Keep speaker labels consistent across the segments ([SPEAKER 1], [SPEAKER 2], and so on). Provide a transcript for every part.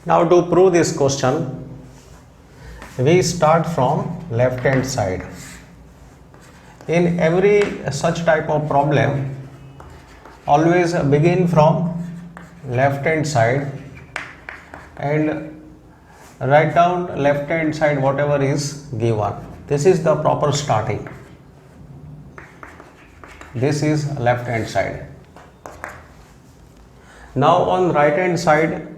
[SPEAKER 1] Now to prove this question, we start from left hand side. In every such type of problem, always begin from left hand side and write down left hand side whatever is given. This is the proper starting. This is left hand side. Now on right hand side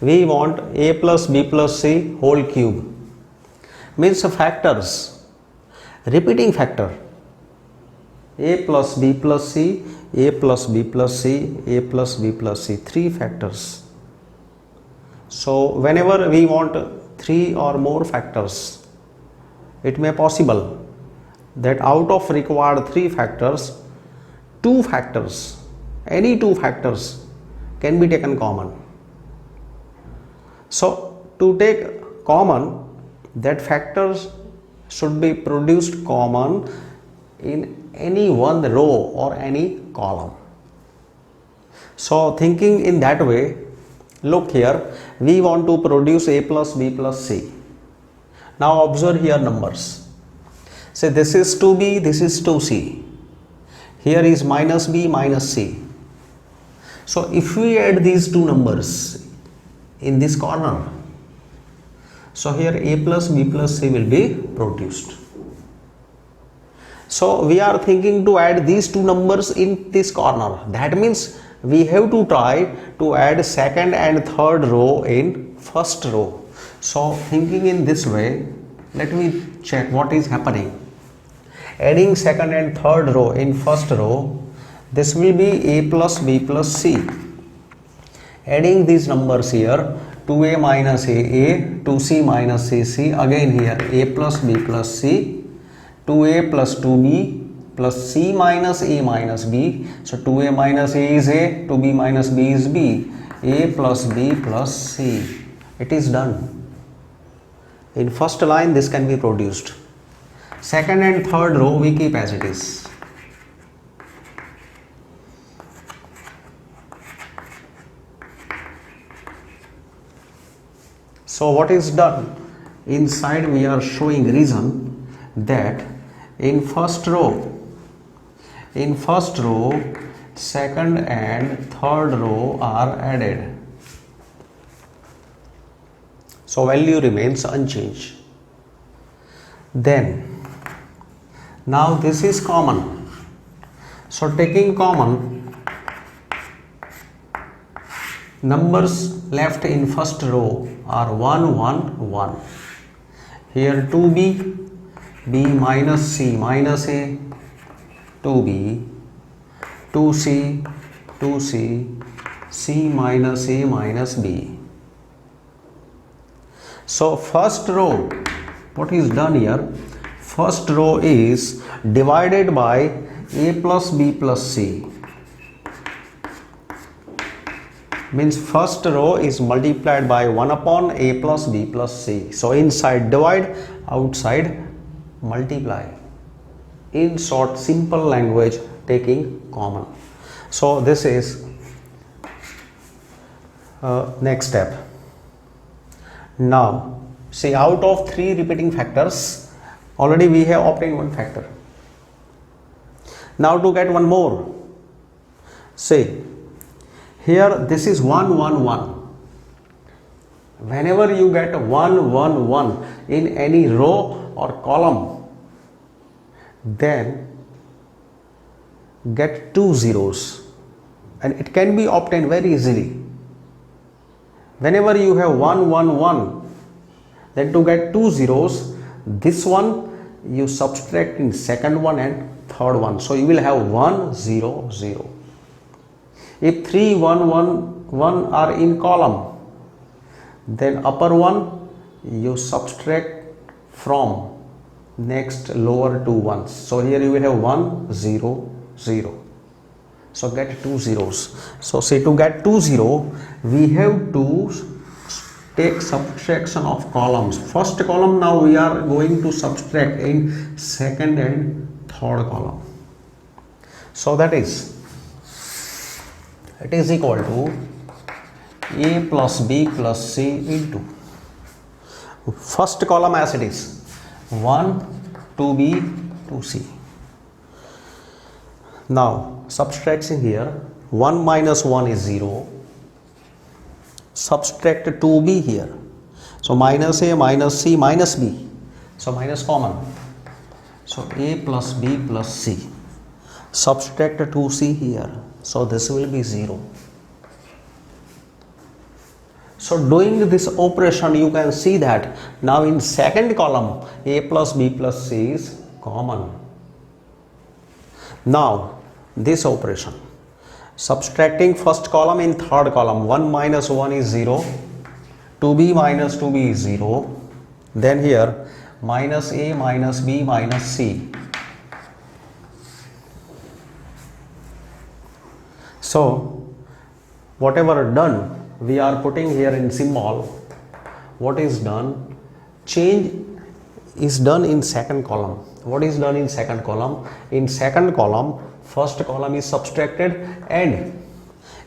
[SPEAKER 1] we want a plus b plus c whole cube, means factors, repeating factor, a plus b plus c, a plus b plus c, a plus b plus c, 3 factors. So whenever we want 3 or more factors, it may possible that out of required 3 factors, 2 factors, any 2 factors can be taken common. So to take common, that factors should be produced common in any one row or any column. So thinking in that way, look here, we want to produce a plus b plus c. Now observe here numbers. Say this is 2b, this is 2c. Here is minus b minus c. So if we add these two numbers in this corner, so here a plus b plus c will be produced. So we are thinking to add these two numbers in this corner. That means we have to try to add second and third row in first row. So thinking in this way, let me check what is happening. Adding second and third row in first row, this will be a plus b plus c. Adding these numbers here, 2a minus a, 2c minus cc, again here a plus b plus c, 2a plus 2b plus c minus a minus b. So 2a minus a is a, 2b minus b is b, a plus b plus c. It is done. In first line this can be produced. Second and third row we keep as it is. So what is done? Inside we are showing reason that in first row, second and third row are added. So value remains unchanged. Then now this is common. So taking common, numbers left in first row are 1 1 1. Here 2b, b minus c minus a, 2b, 2c, 2c, c minus a minus b. So first row, what is done here? First row is divided by a plus b plus c. Means first row is multiplied by 1 upon a plus b plus c. So inside divide, outside multiply. In short, simple language, taking common. So this is next step. Now see, out of 3 repeating factors, already we have obtained 1 factor. Now to get one more, say here this is 1 1 1. Whenever you get 1 1 1 in any row or column, then get 2 zeros, and it can be obtained very easily. Whenever you have 1 1 1, then to get 2 zeros, this one you subtract in second one and third one, so you will have 1 0 0. If 3 1 1 1 are in column, then upper one you subtract from next lower 2 ones, so here you will have 1 0 0. So get 2 zeros. So say to get 2 0, we have to take subtraction of columns. First column now we are going to subtract in second and third column. So that is, it is equal to a plus b plus c into first column as it is 1 2b 2c. Now subtraction here, 1 minus 1 is 0, subtract 2b here, so minus a minus c minus b, so minus common, so a plus b plus c, subtract 2c here, so this will be 0. So doing this operation you can see that now in second column a plus b plus c is common. Now this operation, subtracting first column in third column, 1 minus 1 is 0, 2b minus 2b is 0, then here minus a minus b minus c. So whatever done we are putting here in symbol, what is done, change is done in second column. What is done in second column? In second column first column is subtracted, and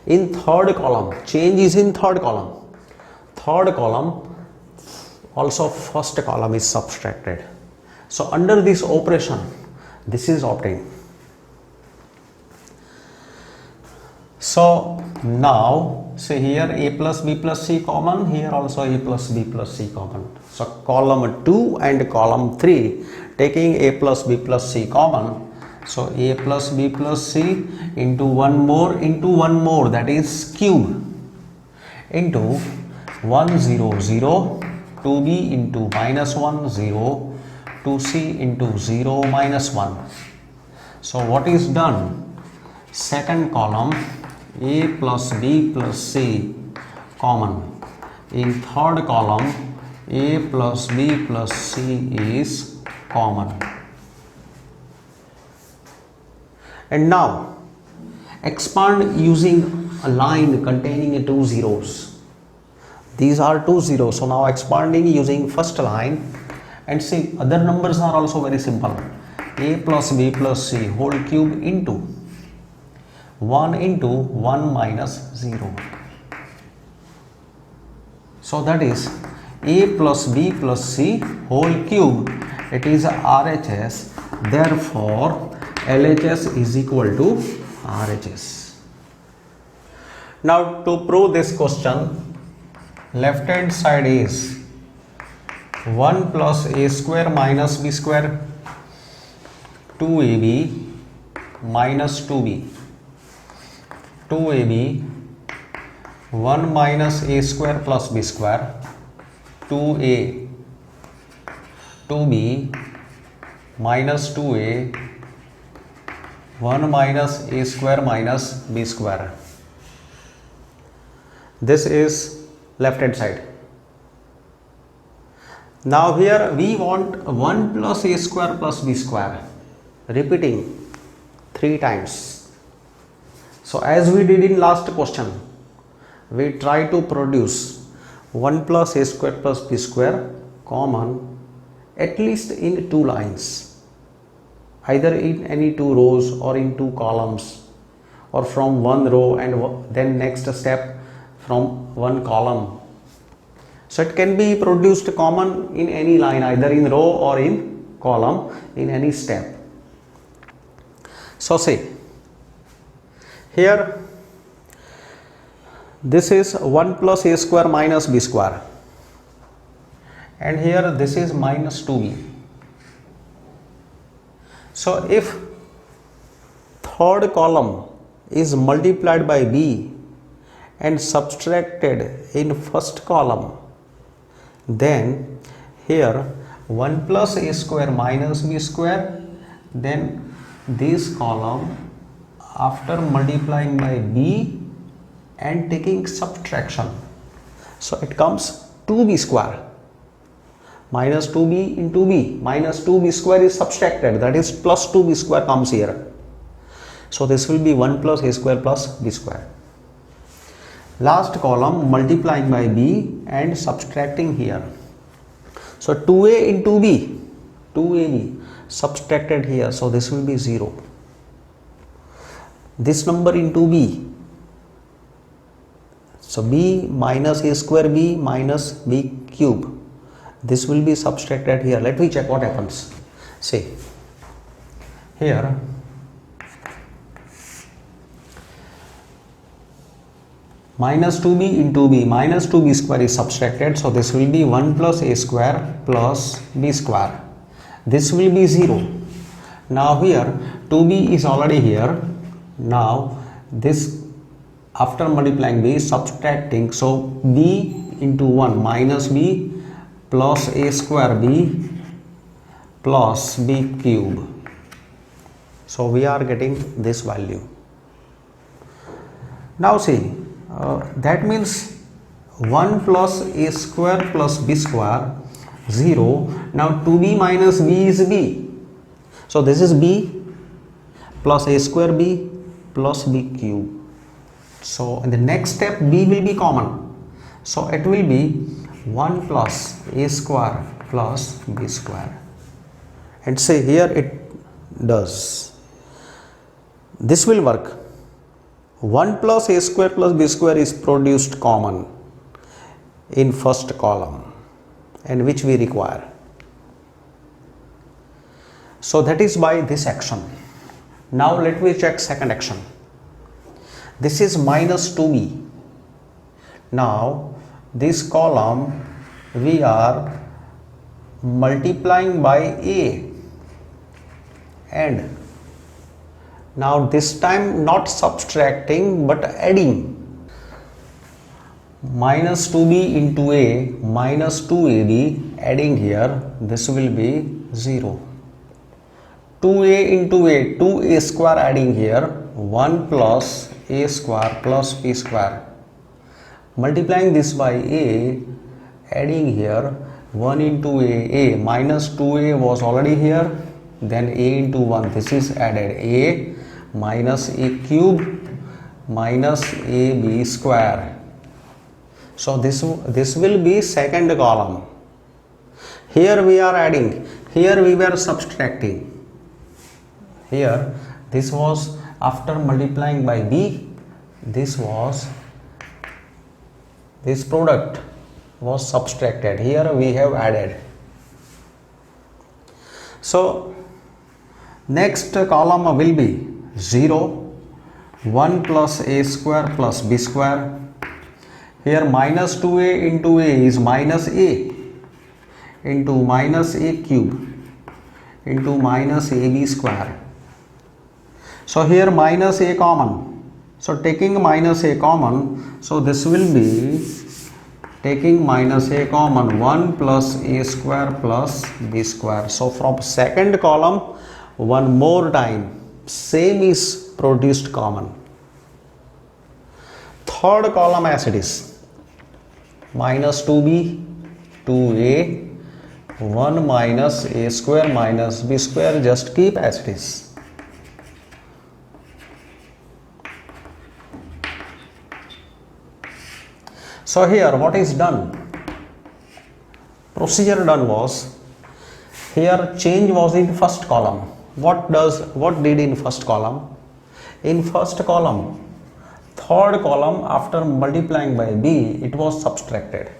[SPEAKER 1] in third column change is in third column. Third column also first column is subtracted. So under this operation this is obtained. So now say here a plus b plus c common, here also a plus b plus c common. So column 2 and column 3 taking a plus b plus c common, so a plus b plus c into one more, that is cube, into 1 0 0, 2b into minus 1 0, 2c into 0 minus 1. So what is done, second column a plus b plus c common, in third column a plus b plus c is common. And now expand using a line containing two zeros. These are two zeros, so now expanding using first line, and see other numbers are also very simple, a plus b plus c whole cube into 1 into 1 minus 0. So that is a plus b plus c whole cube, it is RHS, therefore LHS is equal to RHS. Now to prove this question, left hand side is 1 plus a square minus b square, 2ab minus 2b, 2ab 1 minus a square plus b square, 2a 2b minus 2a 1 minus a square minus b square. This is left hand side. Now here we want 1 plus a square plus b square, repeating 3 times. So as we did in last question, we try to produce 1 plus a square plus b square common at least in 2 lines, either in any 2 rows or in 2 columns, or from 1 row and then next step from 1 column. So it can be produced common in any line, either in row or in column, in any step. So say here this is 1 plus a square minus b square, and here this is minus 2b. So if third column is multiplied by b and subtracted in first column, then here 1 plus a square minus b square, then this column after multiplying by b and taking subtraction, so it comes 2b square, minus 2b into b, minus 2b square is subtracted, that is plus 2b square comes here. So this will be 1 plus a square plus b square. Last column multiplying by b and subtracting here. So 2a into b, 2ab subtracted here, so this will be 0. This number into b, So b minus a square b minus b cube, this will be subtracted here. Let me check what happens. See here, minus 2b into b, minus 2b square is subtracted, so this will be 1 plus a square plus b square. This will be 0. Now here 2b is already here. Now this, after multiplying b, subtracting, so b into 1 minus b plus a square b plus b cube. So we are getting this value. Now see, that means 1 plus a square plus b square 0. Now 2b minus b is b. So this is b plus a square b plus b cube. So in the next step b will be common. So it will be 1 plus a square plus b square. And say here it does. This will work. 1 plus a square plus b square is produced common in first column, and which we require. So that is by this action. Now let me check second action. This is minus 2b. Now this column we are multiplying by a, and now this time not subtracting but adding. Minus 2b into a minus 2ab, adding here, this will be 0. 2a into a, 2a square, adding here 1 plus a square plus b square. Multiplying this by a, adding here 1 into a minus 2a was already here, then a into 1, this is added, a minus a cube minus ab square. So this will be second column. Here we are adding, here we were subtracting. Here this was after multiplying by b, this product was subtracted, here we have added. So next column will be 0, 1 plus a square plus b square. Here minus 2a into a is minus a into minus a cube into minus ab square. So here minus a common. So taking minus a common, so this will be taking minus a common, 1 plus a square plus b square. So from second column, one more time, same is produced common. Third column as it is, minus 2b, 2a, 1 minus a square minus b square, just keep as it is. So here what is done? Procedure done was, here change was in first column. What did in first column? In first column, third column after multiplying by b, it was subtracted.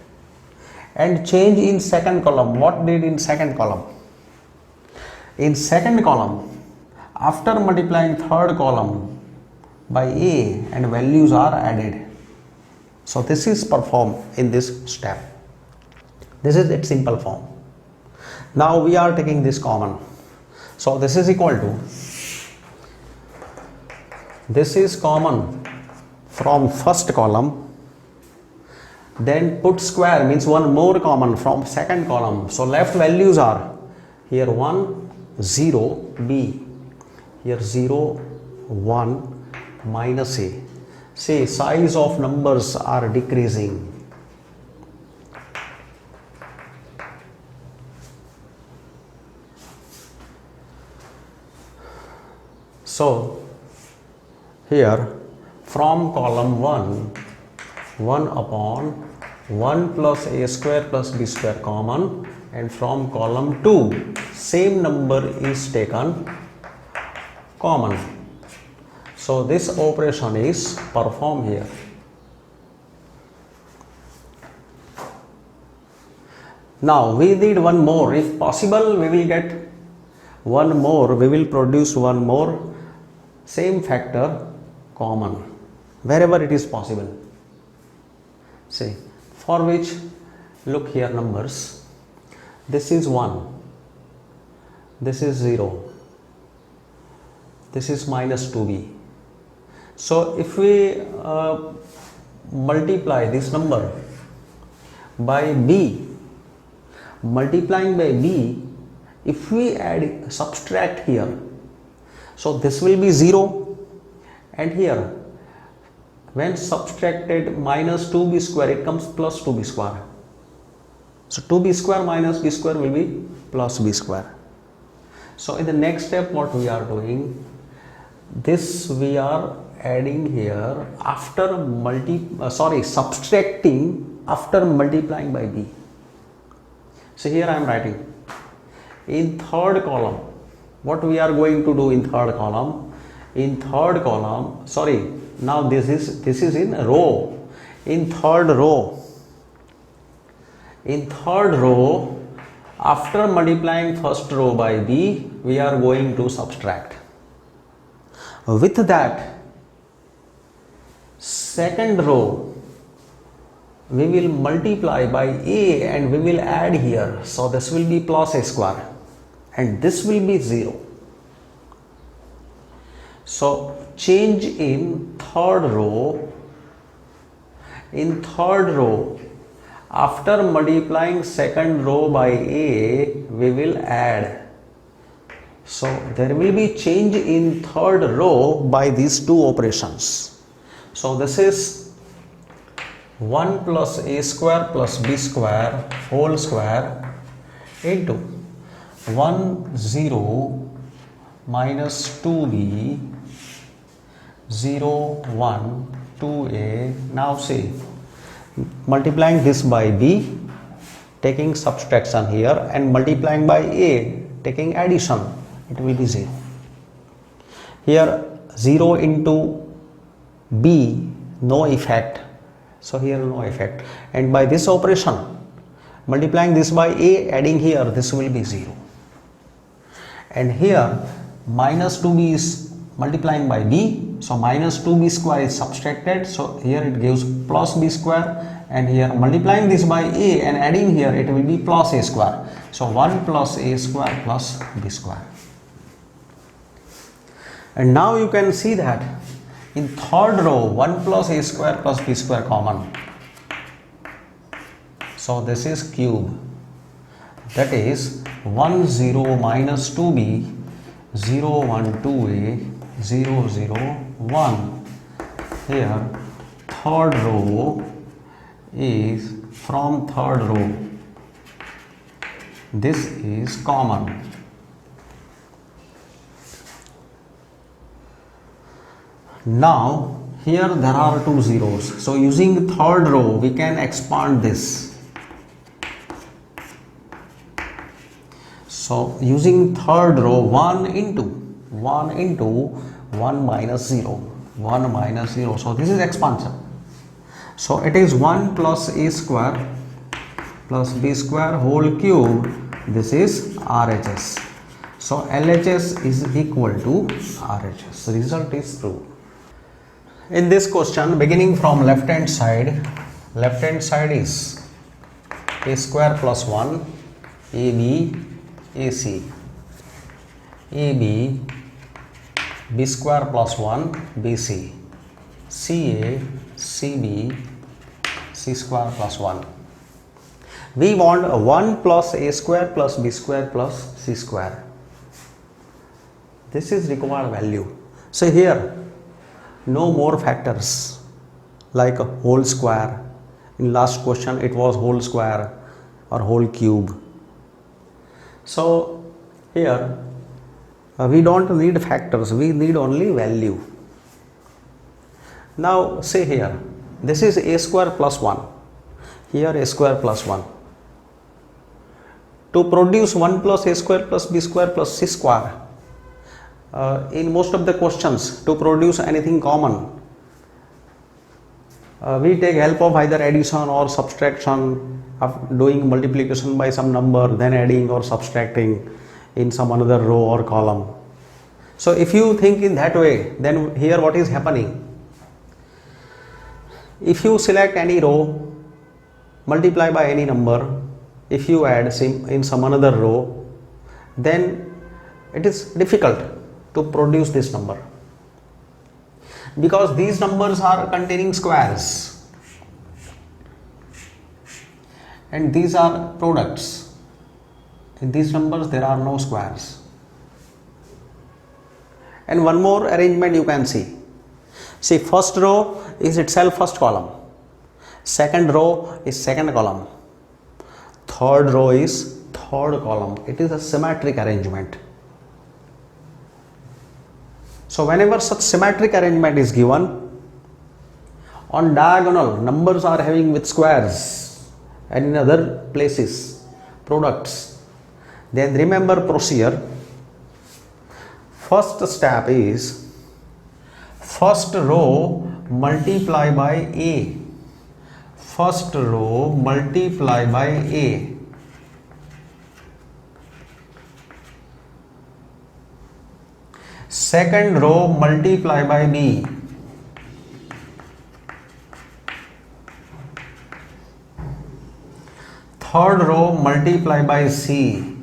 [SPEAKER 1] And change in second column, what did in second column? In second column, after multiplying third column by a and values are added. So this is performed in this step. This is its simple form. Now we are taking this common. So this is equal to, this is common from first column, then put square means one more common from second column. So left values are here 1, 0, b, here 0, 1, minus a. See, size of numbers are decreasing. So here from column 1, 1 upon 1 plus a square plus b square common, and from column 2 same number is taken common. So this operation is performed here. Now we need one more. If possible, we will get one more. We will produce one more same factor common wherever it is possible. See, for which, look here numbers. This is 1. This is 0. This is minus 2b. So if we multiply this number by b, multiplying by b, if we add subtract here, so this will be 0, and here when subtracted minus 2b square, it comes plus 2b square. So 2b square minus b square will be plus b square. So in the next step, what we are doing, this we are adding here after subtracting after multiplying by b. So here I am writing in third column. What we are going to do in third column? In third column, now this is in row. In third row, after multiplying first row by b, we are going to subtract. With that, second row we will multiply by a and we will add here. So this will be plus a square and this will be 0. So change in third row. In third row, after multiplying second row by a, we will add. So there will be change in third row by these two operations. So this is 1 plus a square plus b square whole square into 1 0 minus 2b 0 1 2a. Now see, multiplying this by b, taking subtraction here, and multiplying by a, taking addition, it will be 0. Here 0 into b, no effect, so here no effect, and by this operation, multiplying this by a, adding here, this will be 0. And here minus 2b is multiplying by b, so minus 2b square is subtracted, so here it gives plus b square, and here multiplying this by a and adding here, it will be plus a square, so 1 plus a square plus b square. And now you can see that in third row 1 plus a square plus b square common, so this is cube, that is 1 0 minus 2b 0 1 2a 0 0 1. Here third row is from third row, this is common. Now here there are two zeros, so using third row we can expand this. So using third row, 1 into 1 minus 0, 1 minus 0, so this is expansion. So it is 1 plus a square plus b square whole cube, this is RHS. So LHS is equal to RHS. Result is true. In this question, beginning from left hand side is a square plus 1 AB AC, AB b square plus 1 BC, CA CB C square plus 1. We want 1 plus a square plus b square plus c square. This is required value. So here no more factors like a whole square. In last question it was whole square or whole cube. So here we don't need factors, we need only value. Now say here, this is a square plus 1, here a square plus 1. To produce 1 plus a square plus b square plus c square, in most of the questions to produce anything common, we take help of either addition or subtraction of doing multiplication by some number, then adding or subtracting in some another row or column. So if you think in that way, then here what is happening? If you select any row, multiply by any number, if you add in some another row, then it is difficult to produce this number, because these numbers are containing squares and these are products. In these numbers there are no squares. And one more arrangement you can see. See, first row is itself first column, second row is second column, third row is third column. It is a symmetric arrangement. So whenever such symmetric arrangement is given, on diagonal numbers are having with squares and in other places products, then remember procedure. First step is first row multiply by A. First row multiply by A. Second row multiply by B. Third row multiply by C.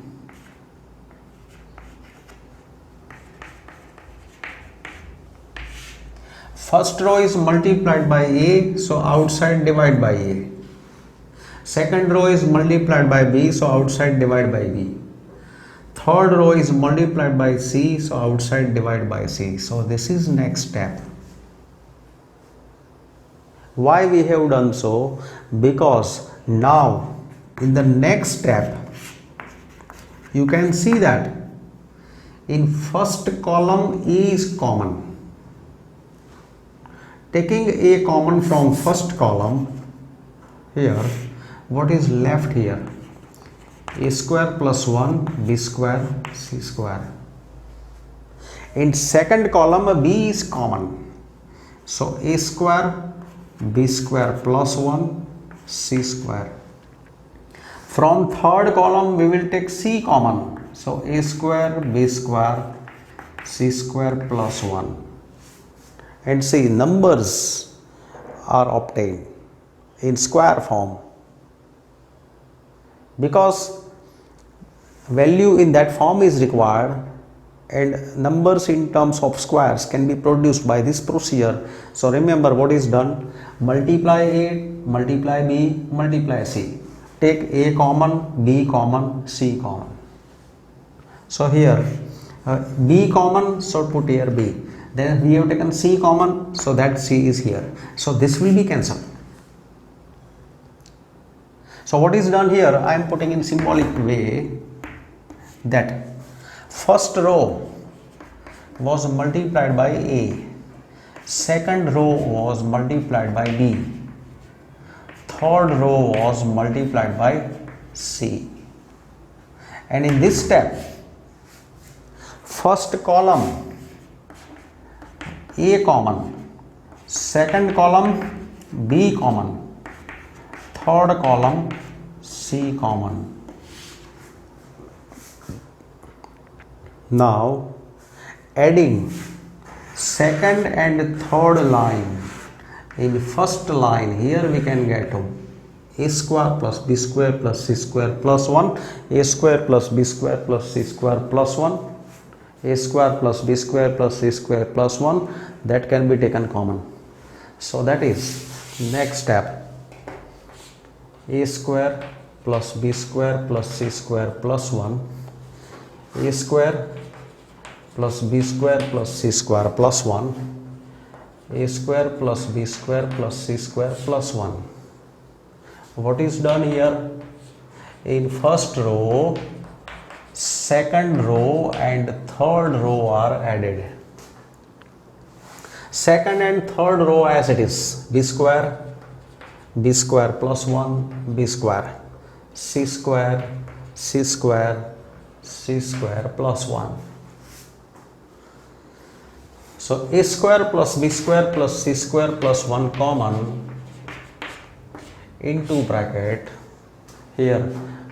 [SPEAKER 1] First row is multiplied by A, so outside divide by A. Second row is multiplied by B, so outside divide by B. Third row is multiplied by C, so outside divide by C. So this is next step. Why we have done so? Because now in the next step you can see that in first column A is common. Taking A common from first column, here what is left here? A square plus 1, B square, C square. In second column B is common, so A square, B square plus 1, C square. From third column we will take C common, so A square, B square, C square plus 1. And see, numbers are obtained in square form, because value in that form is required and numbers in terms of squares can be produced by this procedure. So remember what is done: multiply A, multiply B, multiply C. Take A common, B common, C common. So here B common, so put here B. Then we have taken C common, so that C is here. So this will be cancelled. So what is done here? I am putting in symbolic way that first row was multiplied by A, second row was multiplied by B, third row was multiplied by C. And in this step, first column A common, second column B common, third column C common. Now adding second and third line, in first line here we can get A square plus B square plus C square plus 1, A square plus B square plus C square plus 1, A square plus B square plus C square plus 1, that can be taken common. So that is next step: A square plus B square plus C square plus 1, A square plus B square plus C square plus 1, A square plus B square plus C square plus 1. What is done here? In first row, second row and third row are added. Second and third row as it is: B square plus 1, B square, C square, C square, C square plus 1. So A square plus B square plus C square plus 1 common into bracket here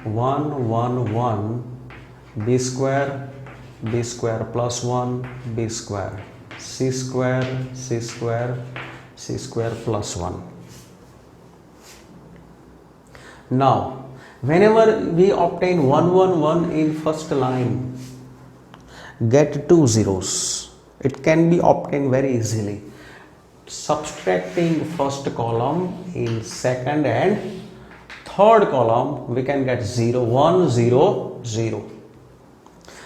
[SPEAKER 1] 1 1 1 b square plus 1 b square c square plus 1. Now whenever we obtain 1 1 1 in first line, get two zeros, it can be obtained very easily. Subtracting first column in second and third column, we can get 0 1 0 0.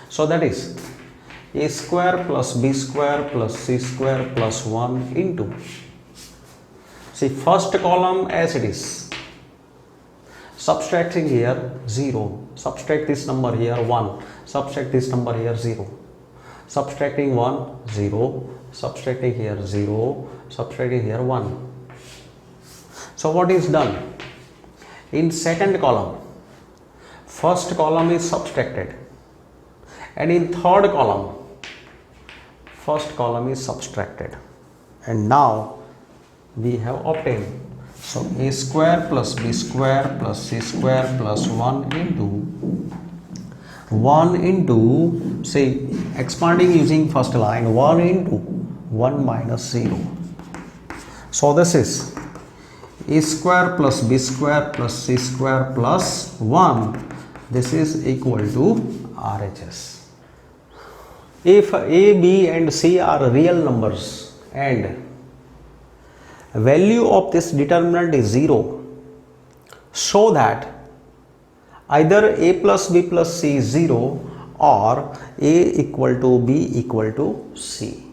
[SPEAKER 1] So that is a square plus b square plus c square plus 1 into, see, first column as it is, subtracting here 0, subtract this number here 1, subtract this number here 0, subtracting 1 0, subtracting here 0, subtracting here 1. So what is done? In second column, first column is subtracted, and in third column, first column is subtracted, and now we have obtained, so a square plus b square plus c square plus 1 into, say, expanding using first line, 1 into 1 minus 0. So this is a square plus b square plus c square plus 1. This is equal to RHS. If a, b and c are real numbers and value of this determinant is 0, so that either a plus b plus c is 0 or a equal to b equal to c.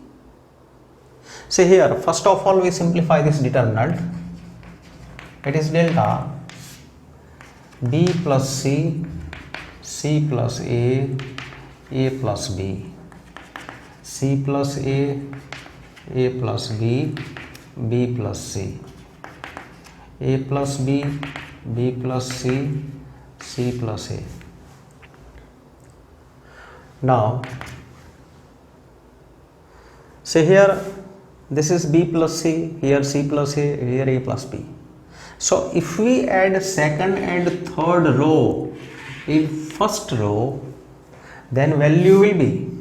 [SPEAKER 1] See here, first of all we simplify this determinant. It is delta b plus c, c plus a plus b, c plus a plus b, b plus c, a plus b, b plus c, c plus a. Now say here this is b plus c, here c plus a, here a plus b. So if we add second and third row in first row, then value will be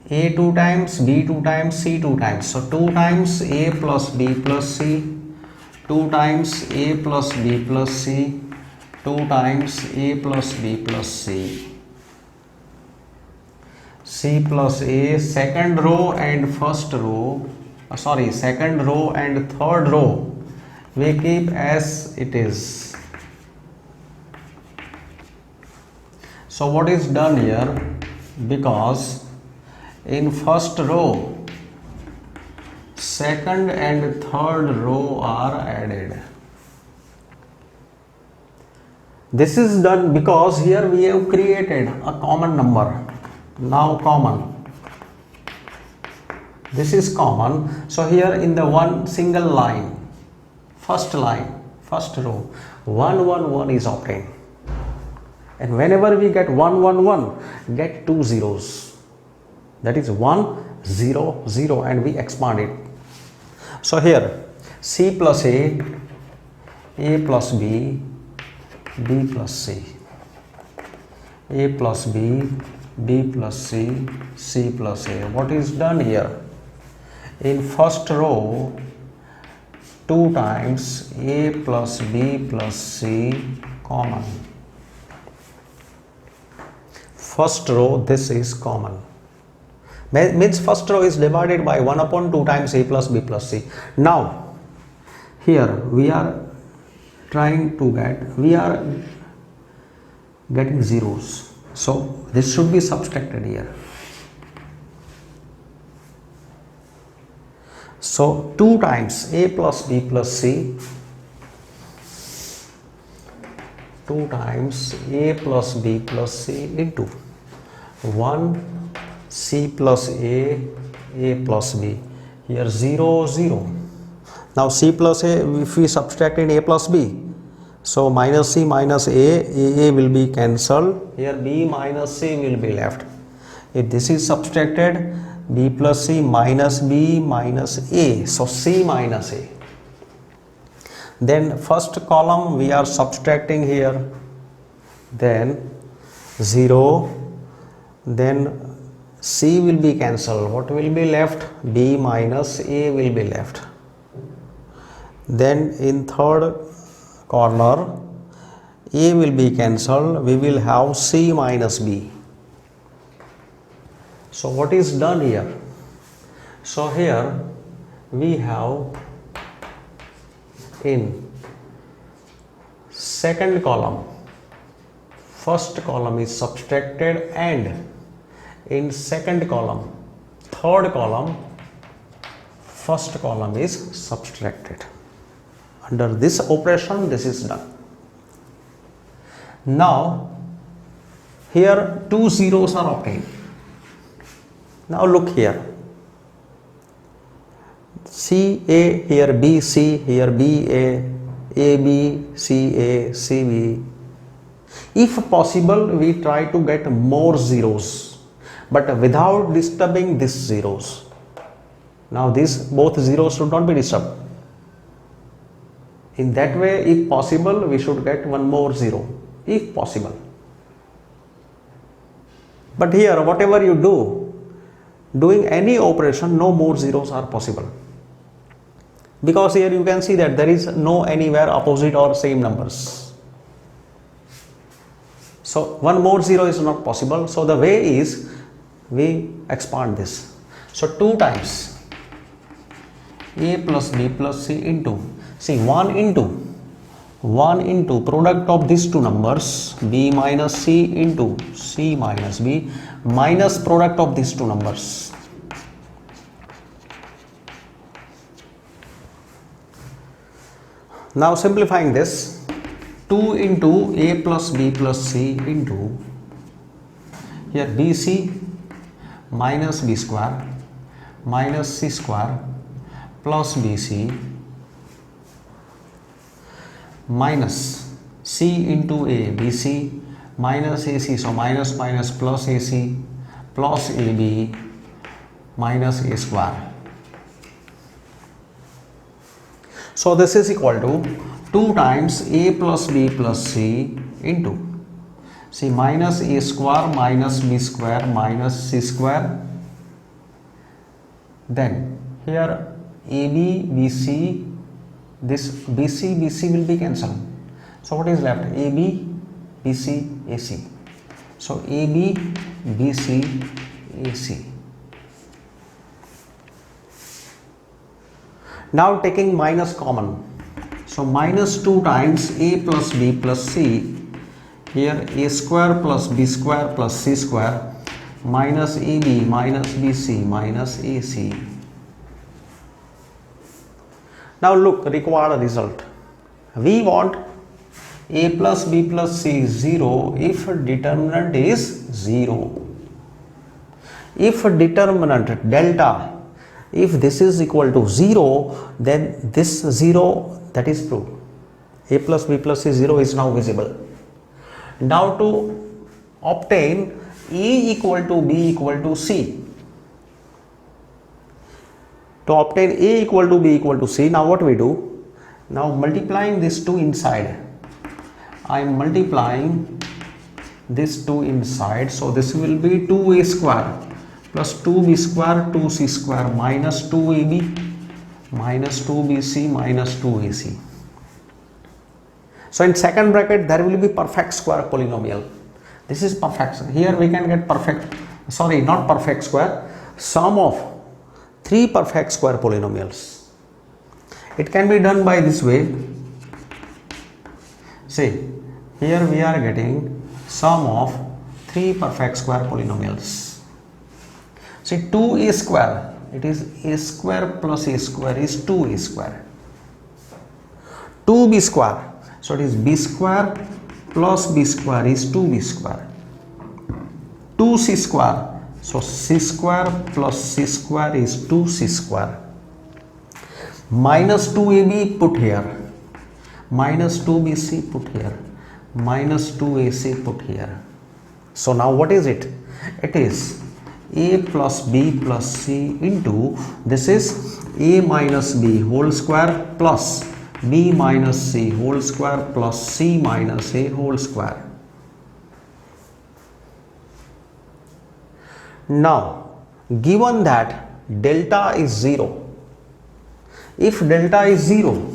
[SPEAKER 1] a 2 times, b 2 times, c 2 times. So 2 times a plus b plus c, 2 times a plus b plus c, 2 times a plus b plus c, c plus a, second row and first row, second row and third row we keep as it is. So what is done here, because in first row second and third row are added. This is done because here we have created a common number. Now common, this is common, so here in the one single line, first row, 1 1 1 is obtained, and whenever we get 1 1 1, get two zeros, that is 1 0 0, and we expand it. So here c plus a plus b, b plus c, a plus b, b plus c, c plus a. What is done here? In first row 2 times a plus b plus c common. First row, this is common. Means first row is divided by 1 upon 2 times a plus b plus c. Now here we are trying to we are getting zeros, so this should be subtracted here. So 2 times a plus b plus c, 2 times a plus b plus c into 1 c plus a plus b, here 0 0. Now c plus a, if we subtract in a plus b, so minus c minus a will be cancelled, here b minus c will be left. If this is subtracted, b plus c minus b minus a, so c minus a. Then first column we are subtracting here, then 0, then C will be cancelled. What will be left? B minus A will be left. Then in third corner A will be cancelled. We will have C minus B. So what is done here? So here we have in second column, first column is subtracted, and in second column, third column, first column is subtracted. Under this operation, this is done. Now here two zeros are obtained. Now look here, C A, here B C, here B A B, C A, C B. If possible, we try to get more zeros, but without disturbing these zeros. Now these both zeros should not be disturbed. In that way, if possible, we should get one more zero, if possible. But here, whatever you do, doing any operation, no more zeros are possible. Because here you can see that there is no anywhere opposite or same numbers. So one more zero is not possible. So the way is, we expand this. So 2 times A plus B plus C into, see 1 into product of these two numbers, B minus C into C minus B, minus product of these two numbers. Now simplifying this, 2 into A plus B plus C into, here BC minus B square minus C square plus BC minus C into A, BC minus AC, so minus minus plus AC plus AB minus A square. So this is equal to 2 times A plus B plus C into, see, minus A square minus B square minus C square. Then here AB, BC, this BC, BC will be cancelled. So what is left? AB, BC, AC. So AB, BC, AC. Now taking minus common. So minus 2 times A plus B plus C. Here A square plus B square plus C square minus AB minus BC minus AC. Now look, required result. We want A plus B plus C is 0 if determinant is 0. If determinant delta, if this is equal to 0, then this 0, that is proved. A plus B plus C 0 is now visible. Now to obtain A equal to B equal to C, to obtain A equal to B equal to C, now what we do? Now multiplying these two inside, I am multiplying this 2 inside, so this will be 2A square plus 2B square 2C square minus 2AB minus 2BC minus 2AC. So in second bracket there will be perfect square polynomial. This is perfect. Here we can get perfect, sorry, not perfect square, sum of 3 perfect square polynomials. It can be done by this way. See, here we are getting sum of 3 perfect square polynomials. See, 2A square, it is A square plus A square is 2A square. 2B square, so it is B square plus B square is 2B square. 2C square, so C square plus C square is 2C square. Minus 2AB put here, minus 2BC put here, minus 2AC put here. So now what is it? It is A plus B plus C into, this is A minus B whole square plus b minus c whole square plus c minus a whole square. Now, given that delta is 0, if delta is 0,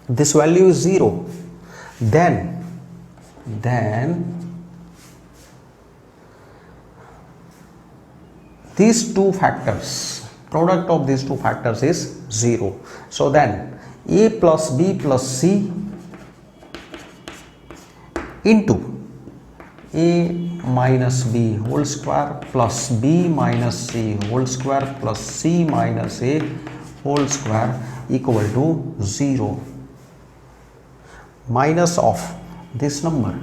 [SPEAKER 1] this value is 0, then these two factors, product of these two factors is 0. So then a plus b plus c into a minus b whole square plus b minus c whole square plus c minus a whole square equal to 0, minus of this number.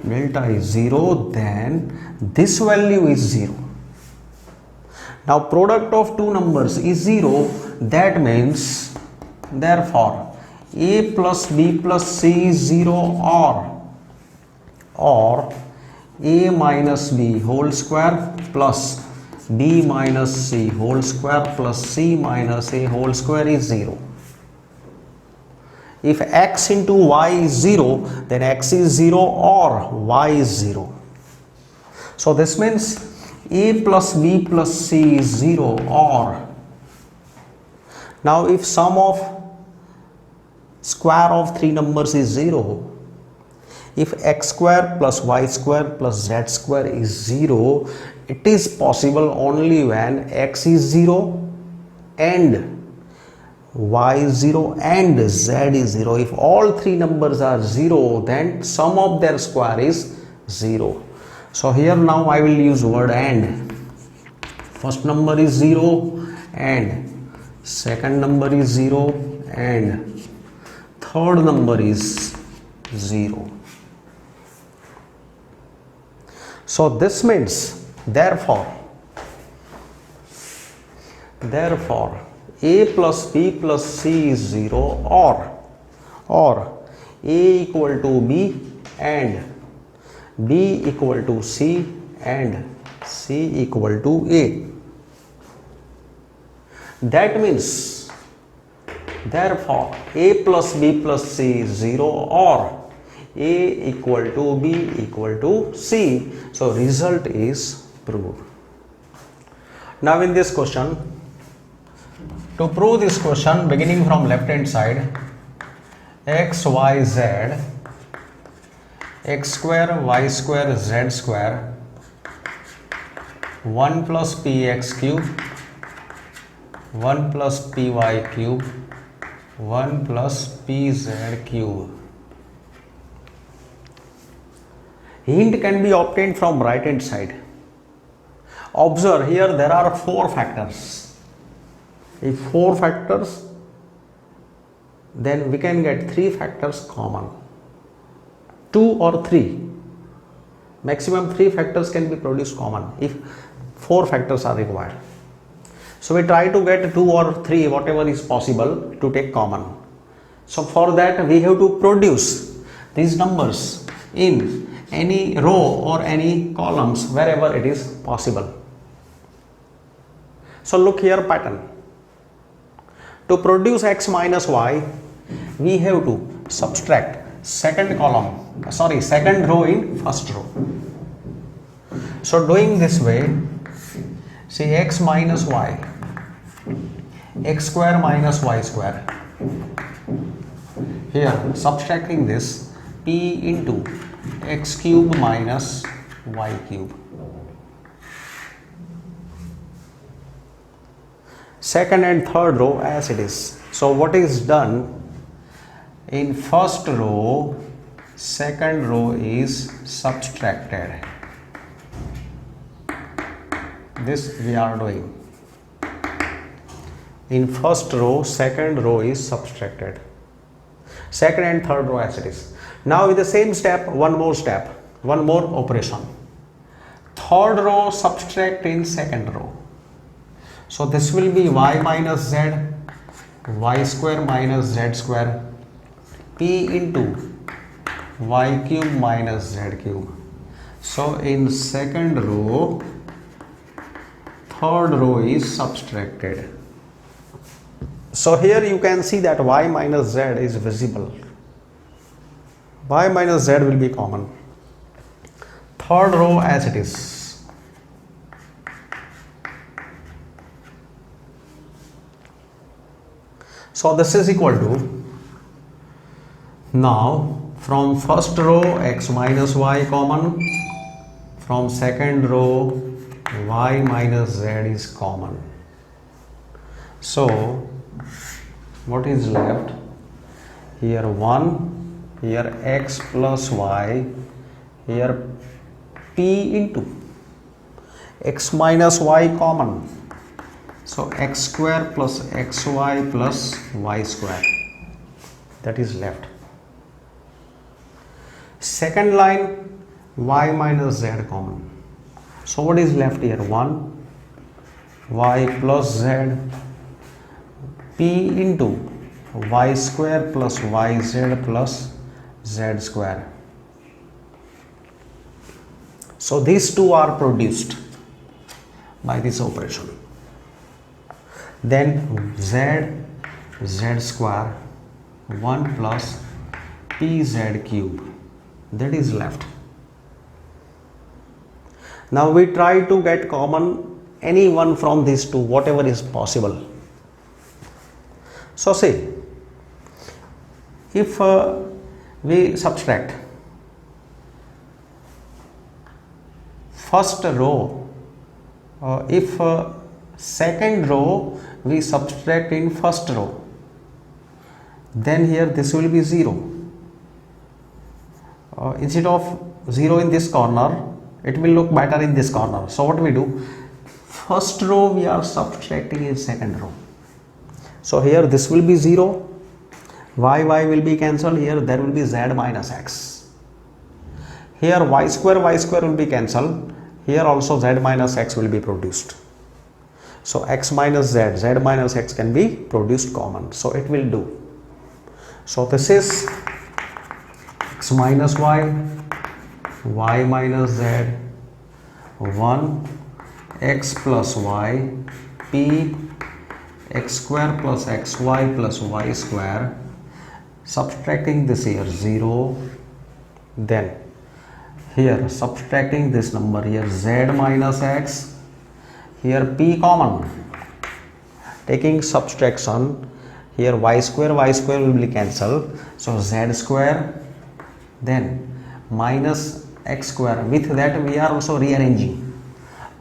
[SPEAKER 1] Delta is 0, then this value is 0. Now product of two numbers is 0, that means therefore a plus b plus c is 0 or a minus b whole square plus b minus c whole square plus c minus a whole square is 0. If x into y is 0, then x is 0 or y is 0. So this means a plus b plus c is 0 or. Now if sum of square of three numbers is 0, if x square plus y square plus z square is 0, it is possible only when x is 0 and y is 0 and z is 0. If all three numbers are 0, then sum of their square is 0. So here now I will use word and. First number is 0 and second number is 0 and third number is 0. So this means therefore a plus b plus c is 0 or a equal to b and b equal to c and c equal to a. That means therefore a plus b plus c is 0 or a equal to b equal to c. So result is proved. Now in this question, to prove this question, beginning from left hand side, x, y, z, x square, y square, z square, 1 plus px cube, 1 plus py cube, 1 plus pz cube. Hint can be obtained from right hand side. Observe here there are 4 factors. If 4 factors, then we can get 3 factors common. 2 or 3. Maximum 3 factors can be produced common if 4 factors are required. So we try to get 2 or 3, whatever is possible, to take common. So for that we have to produce these numbers in any row or any columns wherever it is possible. So look here pattern. To produce x minus y, we have to subtract second row in first row. So doing this way, see x minus y, x square minus y square. Here subtracting this, p into x cube minus y cube. Second and third row as it is. So what is done in first row, second row is subtracted. This we are doing. In first row, second row is subtracted. Second and third row as it is. Now with the same step, one more operation. Third row subtract in second row. So this will be y minus z, y square minus z square, p into y cube minus z cube. So in second row, third row is subtracted. So here you can see that y minus z is visible. Y minus z will be common. Third row as it is. So this is equal to, now from first row x minus y common, from second row y minus z is common. So what is left? Here 1, here x plus y, here p into x minus y common. So x square plus xy plus y square, that is left. Second line y minus z common. So what is left here? 1 y plus z p into y square plus yz plus z square. So these two are produced by this operation. Then z square 1 plus pz cube, that is left. Now we try to get common any one from these two, whatever is possible. So say if we subtract first row, if second row we subtract in first row, then here this will be 0. Instead of 0 in this corner, it will look better in this corner. So what we do, first row we are subtracting in second row. So here this will be 0, y will be cancelled, here there will be z minus x. Here y square will be cancelled, here also z minus x will be produced. So x minus z minus x can be produced common. So it will do. So this is x minus y minus z, 1 x plus y, p x square plus xy plus y square, subtracting this here 0, then here subtracting this number here z minus x, here p common, taking subtraction, here y square will be cancelled, so z square, then minus x square, with that we are also rearranging,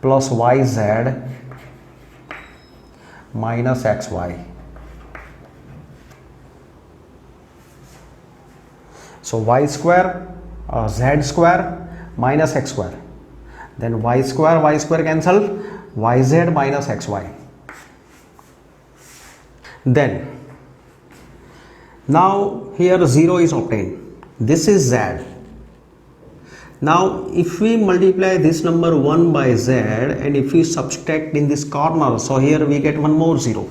[SPEAKER 1] plus yz minus xy. So y square, z square minus x square, then y square cancelled, yz minus xy. Then now here 0 is obtained, this is z. Now if we multiply this number 1 by z and if we subtract in this corner, so here we get one more 0.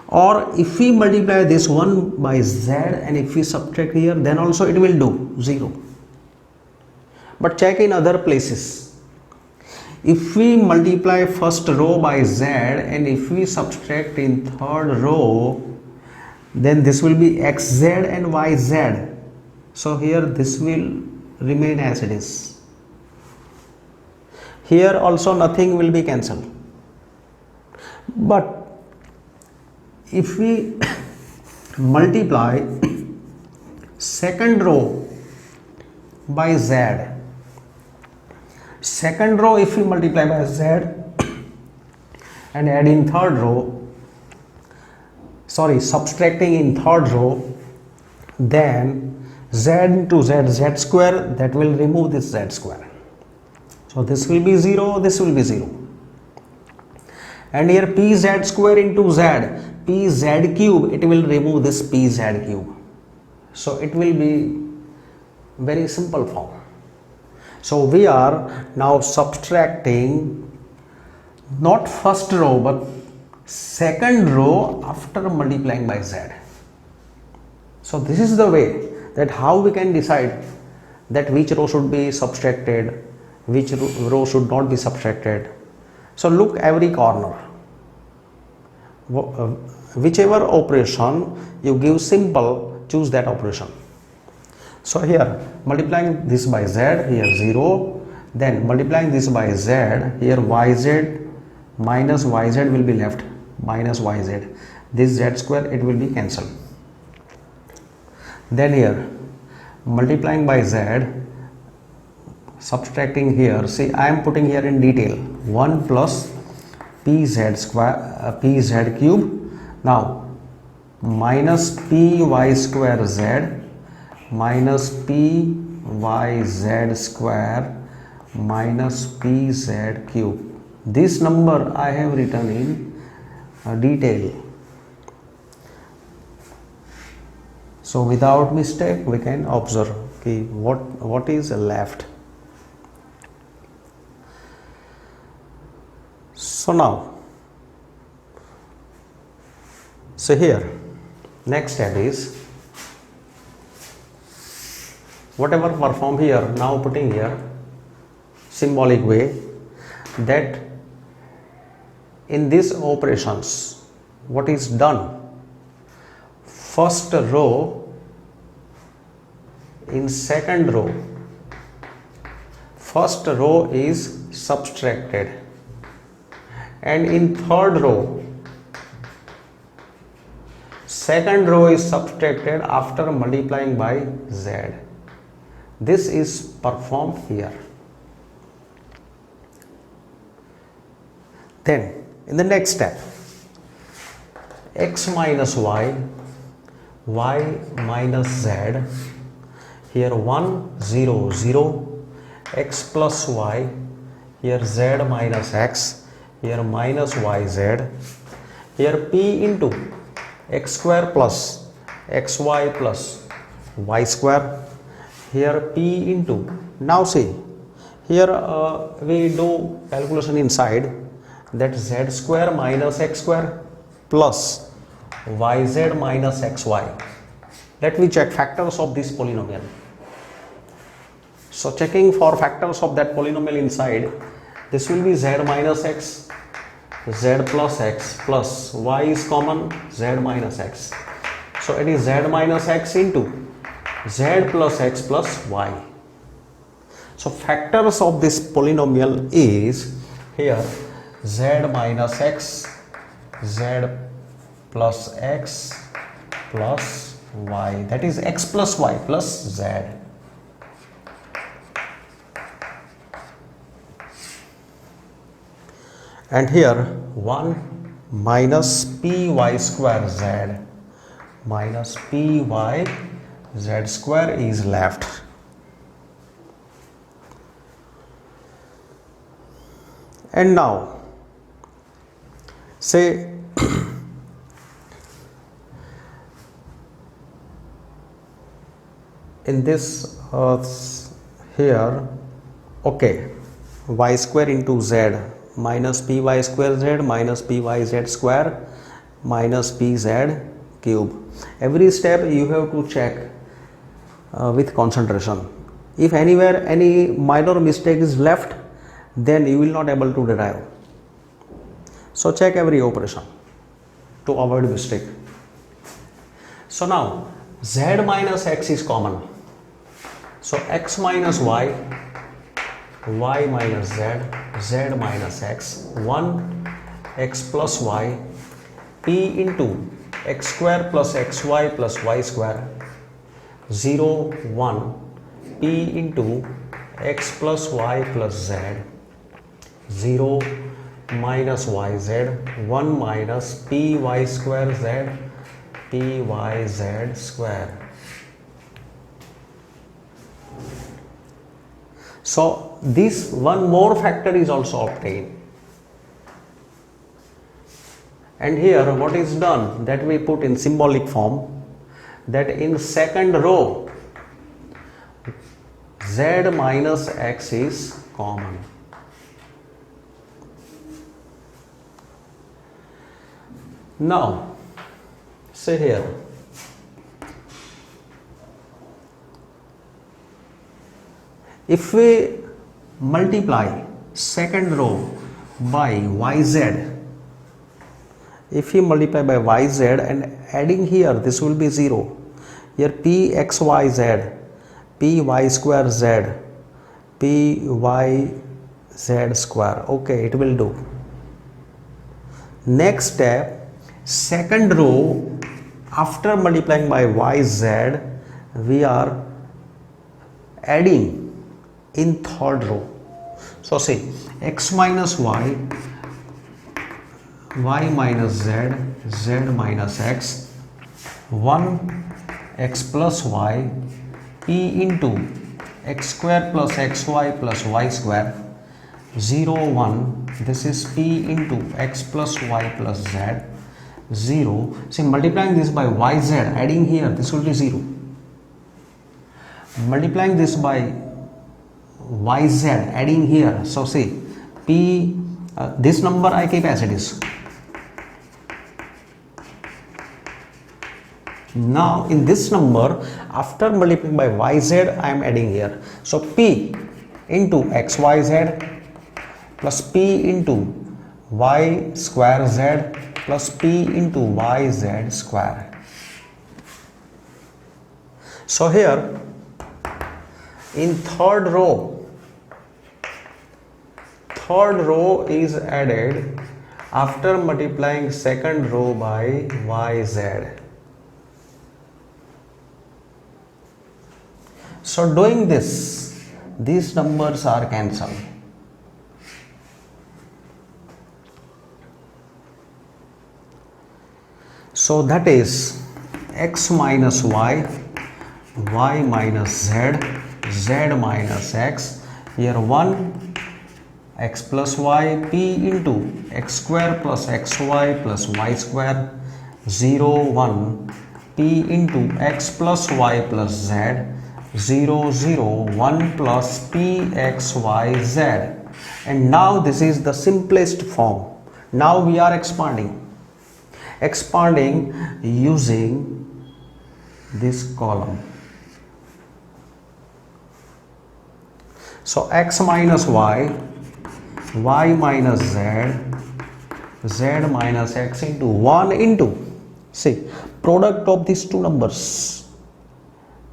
[SPEAKER 1] Or if we multiply this 1 by z and if we subtract here, then also it will do 0. But check in other places. If we multiply first row by z and if we subtract in third row, then this will be xz and yz. So here this will remain as it is. Here also nothing will be cancelled. But if we multiply second row by z, second row if we multiply by z and add in third row, subtracting in third row, then z into z square, that will remove this z square. So this will be 0, this will be 0. And here pz square into z, pz cube, it will remove this pz cube. So it will be very simple form. So we are now subtracting not first row but second row after multiplying by z. So this is the way that how we can decide that which row should be subtracted, which row should not be subtracted. So look every corner. whichever operation you give simple, choose that operation. So here multiplying this by z, here 0, then multiplying this by z, here yz minus yz will be left, minus yz, this z square it will be cancelled. Then here multiplying by z, subtracting here, see I am putting here in detail 1 plus pz square pz cube, now minus py square z minus pyz square minus pz cube. This number I have written in detail, so without mistake we can observe okay, what is left. So now, so here next step is whatever perform here, now putting here symbolic way, that in these operations what is done, first row in second row, first row is subtracted, and in third row second row is subtracted after multiplying by z. This is performed here. Then in the next step, x minus y, y minus z, here 1 0 0, x plus y, here z minus x, here minus yz, here p into x square plus xy plus y square, here p into, now see here we do calculation inside, that z square minus x square plus yz minus xy. Let me check factors of this polynomial. So checking for factors of that polynomial inside, this will be z minus x, z plus x plus y is common, z minus x. So it is z minus x into z plus x plus y. So factors of this polynomial is here z minus x, z plus x plus y, that is x plus y plus z. And here 1 minus py square z minus py z square is left. And now say in this here, okay, y square into z minus py square z minus pyz square minus pz cube. Every step you have to check with concentration. If anywhere any minor mistake is left, then you will not able to derive. So check every operation to avoid mistake. So now z minus x is common, so x minus y, y minus z, z minus x, 1 x plus y, p into x square plus xy plus y square, 0 1 p into x plus y plus z, 0 minus yz, 1 minus py square z, pyz square. So this one more factor is also obtained. And here what is done, that we put in symbolic form, that in second row z minus x is common. Now say here if we multiply second row by yz, If we multiply by yz and adding here, this will be 0. Here p x y z, p y square z, p y z square. Okay, it will do. Next step, second row, after multiplying by yz, we are adding in third row. So see, x minus y, y minus z, z minus x, 1 x plus y, p into x square plus xy plus y square, 0 1, this is p into x plus y plus z, 0. See, multiplying this by yz, adding here, this will be 0. Multiplying this by yz, adding here, so see, p, this number I keep as it is. Now in this number, after multiplying by yz, I am adding here. So p into xyz plus p into y square z plus p into yz square. So here in third row is added after multiplying second row by yz. So doing this, these numbers are cancelled. So that is x minus y, y minus z, z minus x, here 1 x plus y, p into x square plus xy plus y square, 0 1 p into x plus y plus z, 0 0 1 plus p x y z. And now this is the simplest form. Now we are expanding using this column. So x minus y, y minus z, z minus x into 1 into, see, product of these two numbers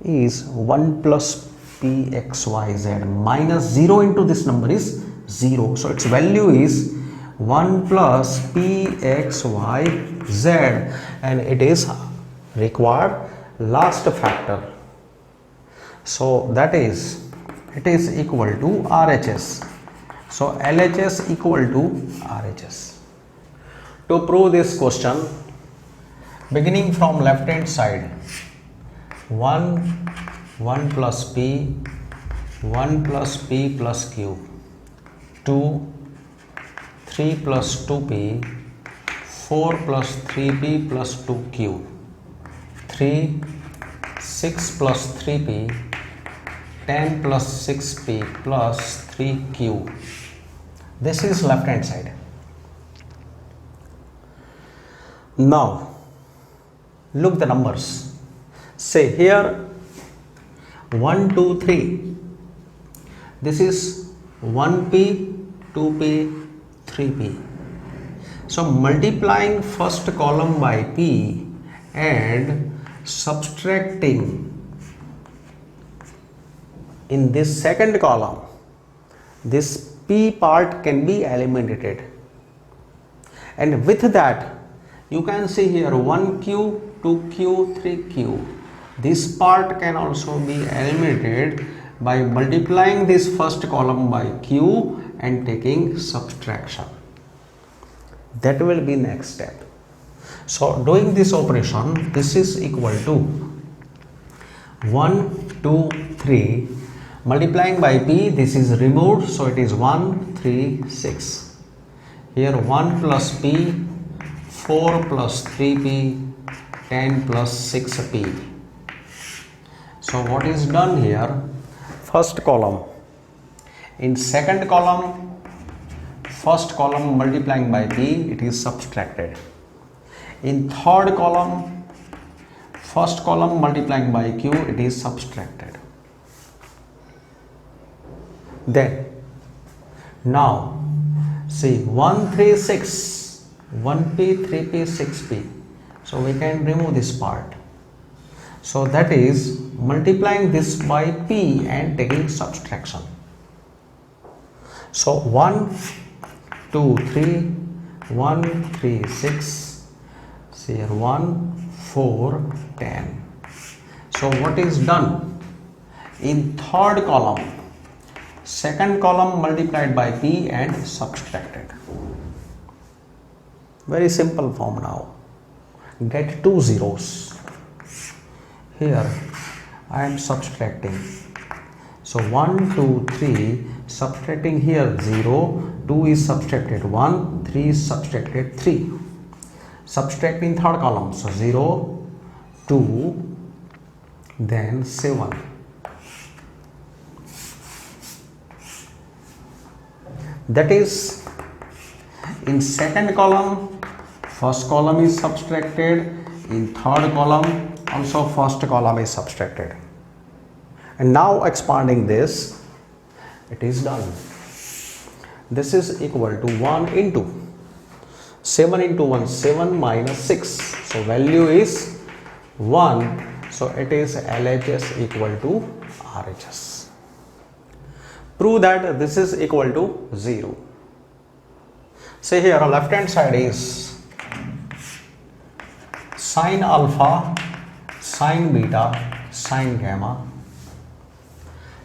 [SPEAKER 1] is 1 plus pxyz, minus 0 into this number is 0. So its value is 1 plus pxyz, and it is required last factor. So that is, it is equal to RHS. So LHS equal to RHS. To prove this question, beginning from left hand side, 1 plus p, 1 plus p plus q, 2 3 plus 2p, 4 plus 3p plus 2q, 3 6 plus 3p, 10 plus 6p plus 3q. This is left hand side. Now look the numbers. Say here 1 2 3, this is 1p, 2p, 3p. So multiplying first column by p and subtracting in this second column, this p part can be eliminated, and with that you can see here 1q, 2q, 3q. This part can also be eliminated by multiplying this first column by q and taking subtraction. That will be next step. So doing this operation, this is equal to 1 2 3, multiplying by p, this is removed, so it is 1 3 6. Here 1 plus p, 4 plus 3p, 10 plus 6p. So what is done here? First column, in second column, first column multiplying by p, it is subtracted. In third column, first column multiplying by q, it is subtracted. Then now see 1 3 6, 1p, 3p, 6p. So we can remove this part. So that is multiplying this by p and taking subtraction. So 1, 2, 3, 1, 3, 6. See here 1, 4, 10. So what is done? In third column, second column multiplied by p and subtracted. Very simple form now. Get two zeros. Here I am subtracting. So 1, 2, 3, subtracting here 0, 2 is subtracted 1, 3 is subtracted 3. Subtracting third column, so 0, 2, then 7. That is, in second column, first column is subtracted, in third column also first column is subtracted. And now expanding this, it is done. This is equal to 1 into 7 into 1, 7 minus 6. So value is 1. So it is LHS equal to RHS. Prove that this is equal to 0. Say here left hand side is sine alpha, sine beta, sine gamma.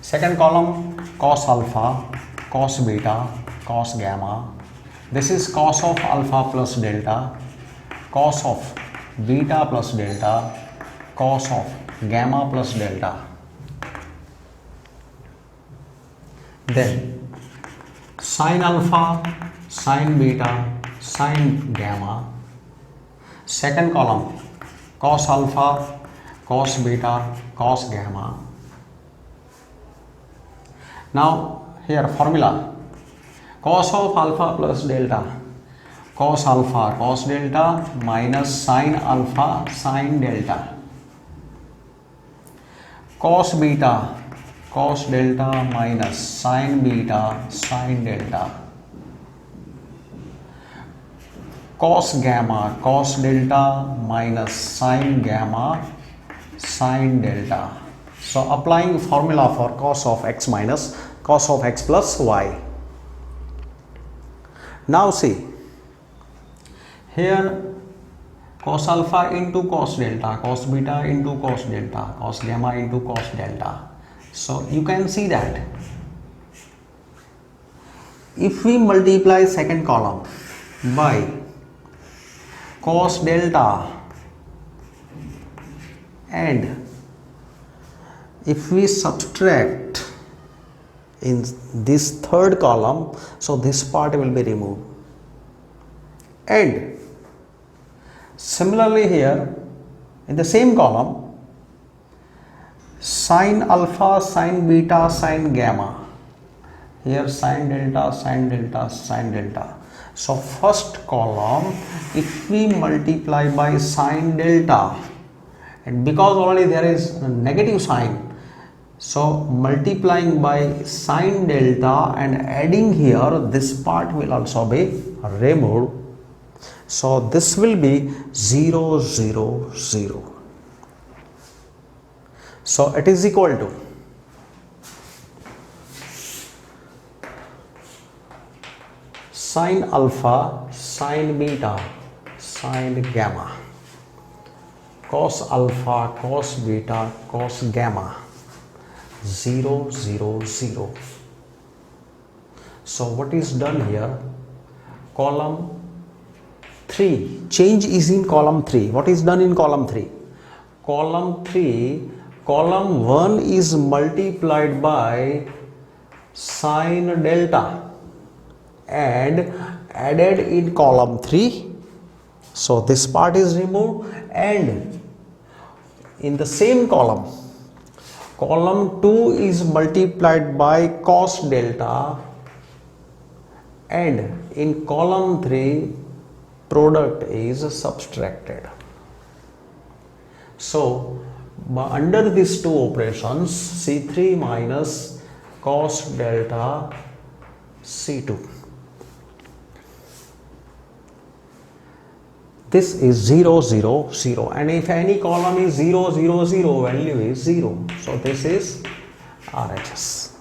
[SPEAKER 1] Second column cos alpha, cos beta, cos gamma. This is cos of alpha plus delta, cos of beta plus delta, cos of gamma plus delta. Then sine alpha, sine beta, sine gamma. Second column cos alpha, cos beta, cos gamma. Now here formula, cos of alpha plus delta, cos alpha cos delta minus sine alpha sine delta, cos beta cos delta minus sine beta sine delta, cos gamma cos delta minus sine gamma sine delta. So applying formula for cos of x minus cos of x plus y. Now see here cos alpha into cos delta, cos beta into cos delta, cos gamma into cos delta. So you can see that if we multiply second column by cos delta and if we subtract in this third column, so this part will be removed. And similarly here in the same column, sine alpha, sine beta, sine gamma. Here sine delta, sine delta, sine delta. So first column, if we multiply by sine delta, and because already there is a negative sign, so multiplying by sine delta and adding here, this part will also be removed. So this will be 0, 0, 0. So it is equal to sine alpha, sine beta, sine gamma, cos alpha, cos beta, cos gamma, 0, 0, 0. So what is done here? Column 3, change is in column 3. What is done in column 3? Column 3, column 1 is multiplied by sine delta and added in column 3. So this part is removed, and in the same column, column 2 is multiplied by cos delta, and in column 3 product is subtracted. So under these two operations, C3 minus cos delta C2. this is 0 0 0, and if any column is 0 0 0, value is 0. So this is RHS.